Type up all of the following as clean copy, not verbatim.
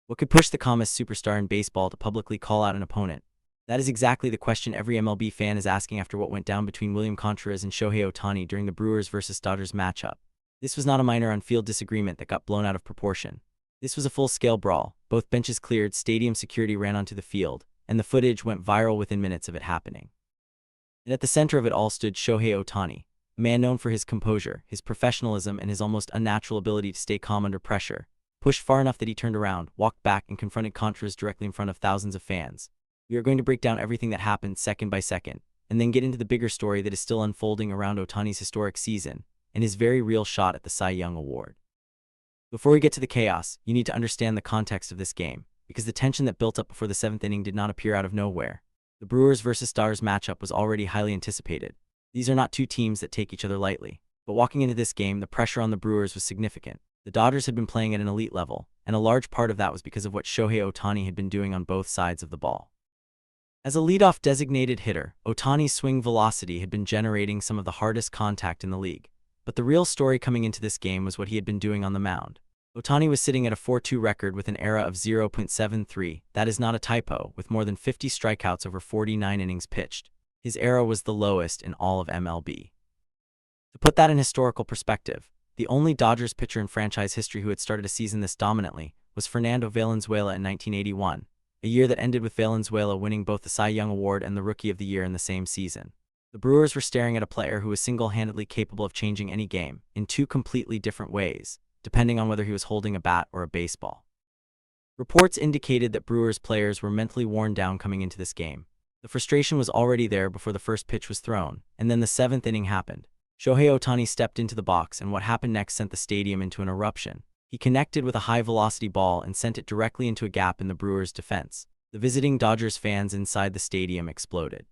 What could push the calmest superstar in baseball to publicly call out an opponent? That is exactly the question every MLB fan is asking after what went down between William Contreras and Shohei Ohtani during the Brewers vs. Dodgers matchup. This was not a minor on-field disagreement that got blown out of proportion. This was a full-scale brawl. Both benches cleared, stadium security ran onto the field, and the footage went viral within minutes of it happening. And at the center of it all stood Shohei Ohtani, a man known for his composure, his professionalism, and his almost unnatural ability to stay calm under pressure. Pushed far enough that he turned around, walked back, and confronted Contreras directly in front of thousands of fans. We are going to break down everything that happened second by second, and then get into the bigger story that is still unfolding around Ohtani's historic season and his very real shot at the Cy Young Award. Before we get to the chaos, you need to understand the context of this game, because the tension that built up before the seventh inning did not appear out of nowhere. The Brewers vs. Dodgers matchup was already highly anticipated. These are not two teams that take each other lightly. But walking into this game, the pressure on the Brewers was significant. The Dodgers had been playing at an elite level, and a large part of that was because of what Shohei Ohtani had been doing on both sides of the ball. As a leadoff designated hitter, Ohtani's swing velocity had been generating some of the hardest contact in the league. But the real story coming into this game was what he had been doing on the mound. Ohtani was sitting at a 4.2 record with an ERA of 0.73, that is not a typo, with more than 50 strikeouts over 49 innings pitched. His ERA was the lowest in all of MLB. To put that in historical perspective, the only Dodgers pitcher in franchise history who had started a season this dominantly was Fernando Valenzuela in 1981, a year that ended with Valenzuela winning both the Cy Young Award and the Rookie of the Year in the same season. The Brewers were staring at a player who was single-handedly capable of changing any game in two completely different ways, depending on whether he was holding a bat or a baseball. Reports indicated that Brewers players were mentally worn down coming into this game. The frustration was already there before the first pitch was thrown, and then the seventh inning happened. Shohei Ohtani stepped into the box, and what happened next sent the stadium into an eruption. He connected with a high-velocity ball and sent it directly into a gap in the Brewers' defense. The visiting Dodgers fans inside the stadium exploded.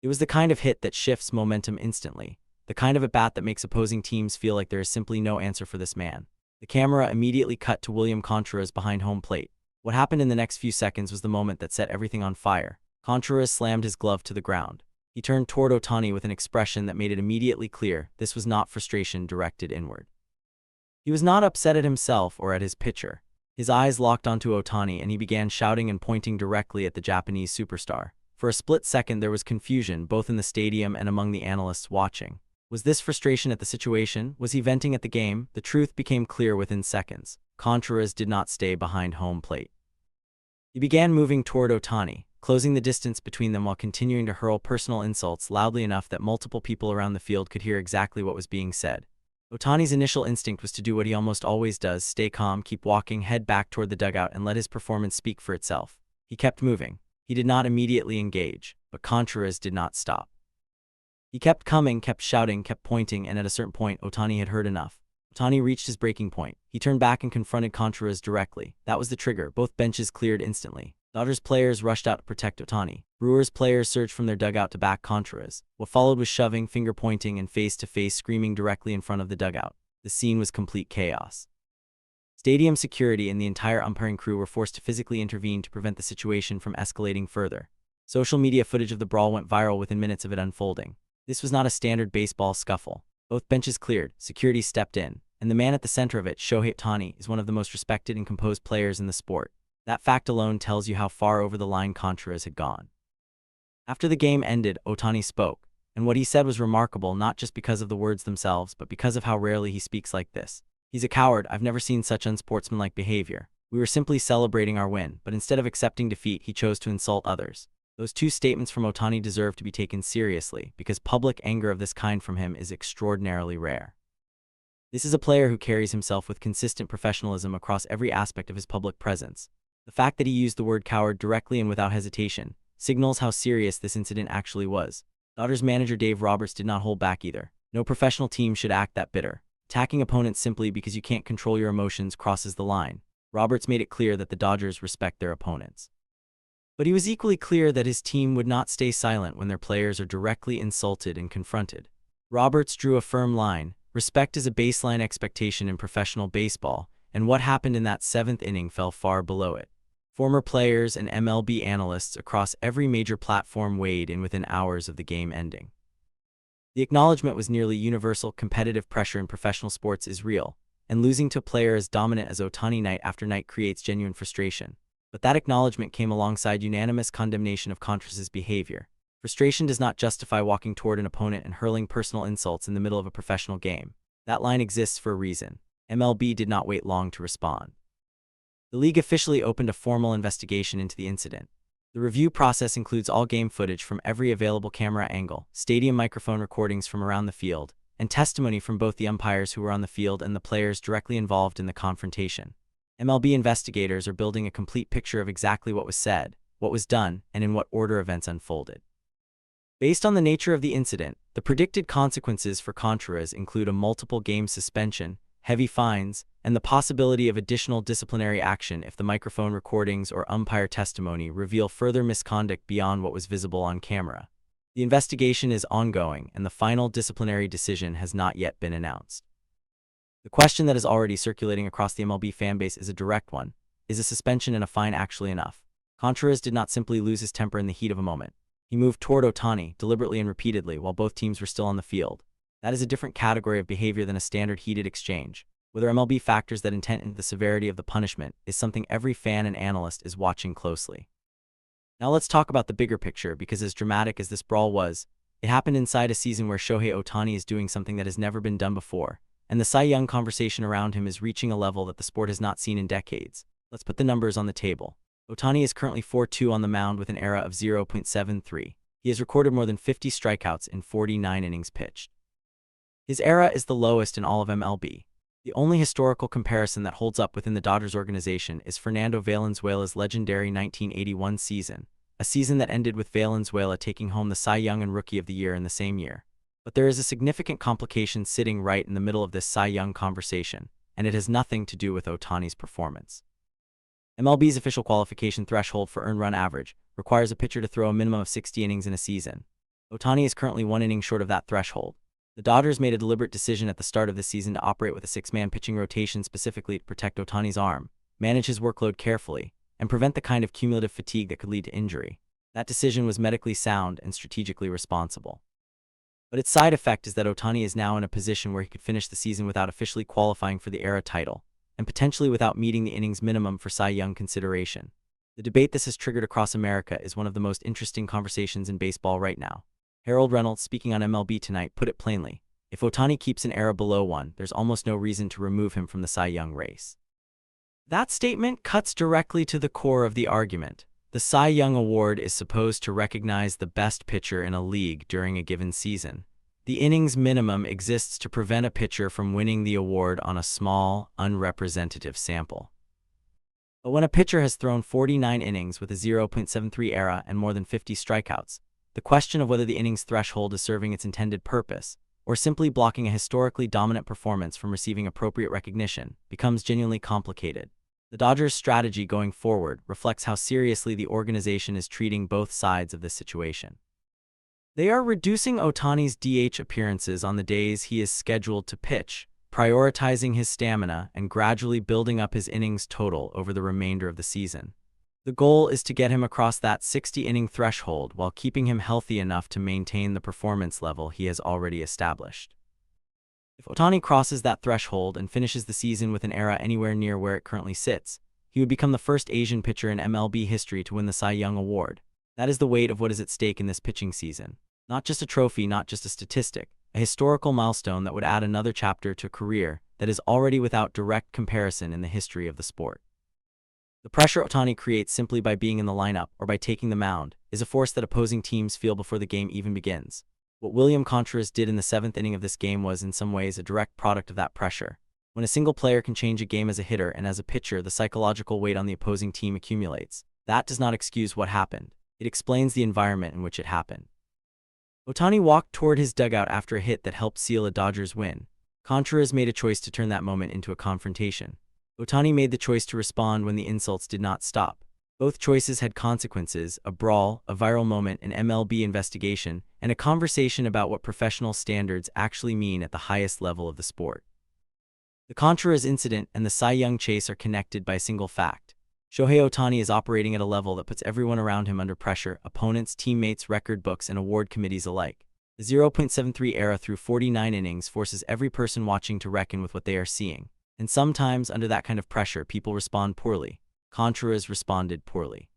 It was the kind of hit that shifts momentum instantly, the kind of at-bat that makes opposing teams feel like there is simply no answer for this man. The camera immediately cut to William Contreras behind home plate. What happened in the next few seconds was the moment that set everything on fire. Contreras slammed his glove to the ground. He turned toward Ohtani with an expression that made it immediately clear this was not frustration directed inward. He was not upset at himself or at his pitcher. His eyes locked onto Ohtani and he began shouting and pointing directly at the Japanese superstar. For a split second there was confusion both in the stadium and among the analysts watching. Was this frustration at the situation? Was he venting at the game? The truth became clear within seconds. Contreras did not stay behind home plate. He began moving toward Ohtani, closing the distance between them while continuing to hurl personal insults loudly enough that multiple people around the field could hear exactly what was being said. Ohtani's initial instinct was to do what he almost always does: stay calm, keep walking, head back toward the dugout, and let his performance speak for itself. He kept moving. He did not immediately engage, but Contreras did not stop. He kept coming, kept shouting, kept pointing, and at a certain point, Ohtani had heard enough. Ohtani reached his breaking point. He turned back and confronted Contreras directly. That was the trigger. Both benches cleared instantly. Dodgers players rushed out to protect Ohtani. Brewers players surged from their dugout to back Contreras. What followed was shoving, finger-pointing, and face-to-face screaming directly in front of the dugout. The scene was complete chaos. Stadium security and the entire umpiring crew were forced to physically intervene to prevent the situation from escalating further. Social media footage of the brawl went viral within minutes of it unfolding. This was not a standard baseball scuffle. Both benches cleared, security stepped in, and the man at the center of it, Shohei Ohtani, is one of the most respected and composed players in the sport. That fact alone tells you how far over the line Contreras had gone. After the game ended, Ohtani spoke, and what he said was remarkable not just because of the words themselves, but because of how rarely he speaks like this. He's a coward. I've never seen such unsportsmanlike behavior. We were simply celebrating our win, but instead of accepting defeat, he chose to insult others. Those two statements from Ohtani deserve to be taken seriously, because public anger of this kind from him is extraordinarily rare. This is a player who carries himself with consistent professionalism across every aspect of his public presence. The fact that he used the word coward directly and without hesitation signals how serious this incident actually was. Dodgers manager Dave Roberts did not hold back either. No professional team should act that bitter. Attacking opponents simply because you can't control your emotions crosses the line. Roberts made it clear that the Dodgers respect their opponents. But he was equally clear that his team would not stay silent when their players are directly insulted and confronted. Roberts drew a firm line. Respect is a baseline expectation in professional baseball, and what happened in that seventh inning fell far below it. Former players and MLB analysts across every major platform weighed in within hours of the game ending. The acknowledgement was nearly universal. Competitive pressure in professional sports is real. and losing to a player as dominant as Ohtani night after night creates genuine frustration. But that acknowledgement came alongside unanimous condemnation of Contreras' behavior. Frustration does not justify walking toward an opponent and hurling personal insults in the middle of a professional game. That line exists for a reason. MLB did not wait long to respond. The league officially opened a formal investigation into the incident. The review process includes all game footage from every available camera angle, stadium microphone recordings from around the field, and testimony from both the umpires who were on the field and the players directly involved in the confrontation. MLB investigators are building a complete picture of exactly what was said, what was done, and in what order events unfolded. Based on the nature of the incident, the predicted consequences for Contreras include a multiple-game suspension, heavy fines, and the possibility of additional disciplinary action if the microphone recordings or umpire testimony reveal further misconduct beyond what was visible on camera. The investigation is ongoing, and the final disciplinary decision has not yet been announced. The question that is already circulating across the MLB fanbase is a direct one. Is a suspension and a fine actually enough? Contreras did not simply lose his temper in the heat of a moment. He moved toward Ohtani, deliberately and repeatedly, while both teams were still on the field. That is a different category of behavior than a standard heated exchange. Whether MLB factors that intent into the severity of the punishment is something every fan and analyst is watching closely. Now let's talk about the bigger picture, because as dramatic as this brawl was, it happened inside a season where Shohei Ohtani is doing something that has never been done before, and the Cy Young conversation around him is reaching a level that the sport has not seen in decades. Let's put the numbers on the table. Ohtani is currently 4-2 on the mound with an ERA of 0.73. He has recorded more than 50 strikeouts in 49 innings pitched. His ERA is the lowest in all of MLB. The only historical comparison that holds up within the Dodgers organization is Fernando Valenzuela's legendary 1981 season, a season that ended with Valenzuela taking home the Cy Young and Rookie of the Year in the same year. But there is a significant complication sitting right in the middle of this Cy Young conversation, and it has nothing to do with Ohtani's performance. MLB's official qualification threshold for earned run average requires a pitcher to throw a minimum of 60 innings in a season. Ohtani is currently 1 inning short of that threshold. The Dodgers made a deliberate decision at the start of the season to operate with a 6-man pitching rotation specifically to protect Ohtani's arm, manage his workload carefully, and prevent the kind of cumulative fatigue that could lead to injury. That decision was medically sound and strategically responsible. But its side effect is that Ohtani is now in a position where he could finish the season without officially qualifying for the ERA title, and potentially without meeting the innings minimum for Cy Young consideration. The debate this has triggered across America is one of the most interesting conversations in baseball right now. Harold Reynolds, speaking on MLB Tonight, put it plainly: if Ohtani keeps an ERA below 1, there's almost no reason to remove him from the Cy Young race. That statement cuts directly to the core of the argument. The Cy Young Award is supposed to recognize the best pitcher in a league during a given season. The innings minimum exists to prevent a pitcher from winning the award on a small, unrepresentative sample. But when a pitcher has thrown 49 innings with a 0.73 ERA and more than 50 strikeouts, the question of whether the innings threshold is serving its intended purpose, or simply blocking a historically dominant performance from receiving appropriate recognition, becomes genuinely complicated. The Dodgers' strategy going forward reflects how seriously the organization is treating both sides of this situation. They are reducing Ohtani's DH appearances on the days he is scheduled to pitch, prioritizing his stamina, and gradually building up his innings total over the remainder of the season. The goal is to get him across that 60-inning threshold while keeping him healthy enough to maintain the performance level he has already established. If Ohtani crosses that threshold and finishes the season with an ERA anywhere near where it currently sits, he would become the first Asian pitcher in MLB history to win the Cy Young Award. That is the weight of what is at stake in this pitching season. Not just a trophy, not just a statistic, a historical milestone that would add another chapter to a career that is already without direct comparison in the history of the sport. The pressure Ohtani creates simply by being in the lineup or by taking the mound is a force that opposing teams feel before the game even begins. What William Contreras did in the 7th inning of this game was in some ways a direct product of that pressure. When a single player can change a game as a hitter and as a pitcher, the psychological weight on the opposing team accumulates. That does not excuse what happened. It explains the environment in which it happened. Ohtani walked toward his dugout after a hit that helped seal a Dodgers win. Contreras made a choice to turn that moment into a confrontation. Ohtani made the choice to respond when the insults did not stop. Both choices had consequences: a brawl, a viral moment, an MLB investigation, and a conversation about what professional standards actually mean at the highest level of the sport. The Contreras incident and the Cy Young chase are connected by a single fact. Shohei Ohtani is operating at a level that puts everyone around him under pressure: opponents, teammates, record books, and award committees alike. The 0.73 ERA through 49 innings forces every person watching to reckon with what they are seeing. And sometimes, under that kind of pressure, people respond poorly. Contreras responded poorly.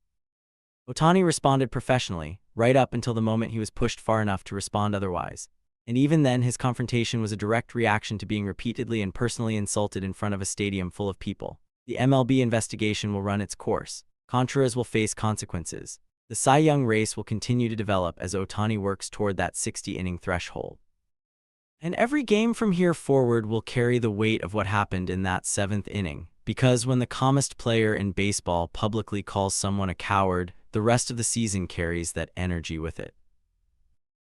Ohtani responded professionally, right up until the moment he was pushed far enough to respond otherwise. And even then, his confrontation was a direct reaction to being repeatedly and personally insulted in front of a stadium full of people. The MLB investigation will run its course. Contreras will face consequences. The Cy Young race will continue to develop as Ohtani works toward that 60-inning threshold. And every game from here forward will carry the weight of what happened in that 7th inning, because when the calmest player in baseball publicly calls someone a coward, the rest of the season carries that energy with it.